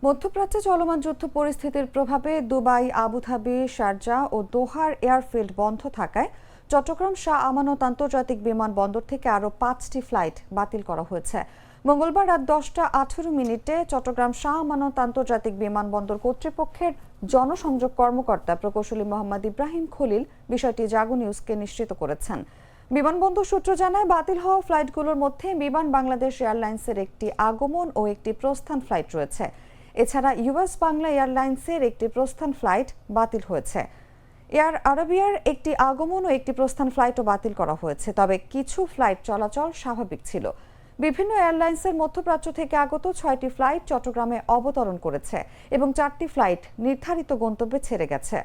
মধ্যপ্রাচ্যে চলমান যুদ্ধ পরিস্থিতির প্রভাবে দুবাই, আবুধাবি, শারজাহ ও দোহার এয়ারফিল্ড বন্ধ থাকায় চট্টগ্রাম শাহ আমানত আন্তর্জাতিক বিমানবন্দর থেকে আরও 5টি ফ্লাইট বাতিল করা হয়েছে। মঙ্গলবার রাত 10টা 18 মিনিটে চট্টগ্রাম শাহ আমানত আন্তর্জাতিক বিমানবন্দর কর্তৃপক্ষের জনসংযোগ কর্মকর্তা প্রকৌশলী মোহাম্মদ ইব্রাহিম খলিল বিষয়টি জাগো নিউজকে নিশ্চিত করেছেন। বিমানবন্দর সূত্র জানায়, বাতিল হওয়া ফ্লাইটগুলোর মধ্যে বিমান বাংলাদেশ এয়ারলাইন্সের একটি আগমন ও একটি প্রস্থান ফ্লাইট রয়েছে। এছাড়া ইউএস বাংলা এয়ারলাইন্সের একটি প্রস্থান ফ্লাইট বাতিল হয়েছে। এয়ার আরাবিয়ার একটি আগমন ও একটি প্রস্থান ফ্লাইটও বাতিল করা হয়েছে, তবে কিছু ফ্লাইট চলাচল স্বাভাবিক ছিল। বিভিন্ন এয়ারলাইন্সের মধ্যপ্রাচ্য থেকে আগত 6টি ফ্লাইট চট্টগ্রামে অবতরণ করেছে এবং 4টি ফ্লাইট নির্ধারিত গন্তব্যে ছেড়ে গেছে।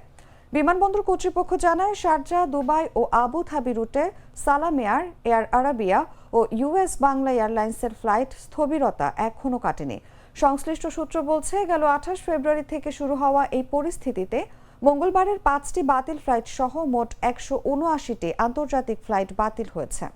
বিমানবন্দর কর্তৃপক্ষ জানায়, শারজাহ, দুবাই ও আবুধাবি রুটে সালাম এয়ার, এয়ার আরাবিয়া ও ইউএস বাংলা এয়ারলাইন্সের ফ্লাইট স্থবিরতা এখনও কাটেনি। সংশ্লিষ্ট সূত্র বলছে, গেল 28 ফেব্রুয়ারি থেকে শুরু হওয়া এই পরিস্থিতিতে মঙ্গলবারের 5টি বাতিল ফ্লাইট সহ মোট 179টি আন্তর্জাতিক ফ্লাইট বাতিল হয়েছে।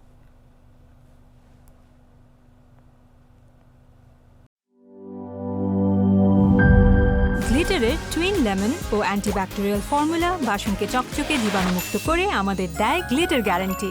গ্লিটারের টুইন লেমন ও অ্যান্টিব্যাকটেরিয়াল ফর্মুলা বাসনকে চকচকে জীবাণুমুক্ত করে আমাদের দেয় গ্লিটার গ্যারান্টি।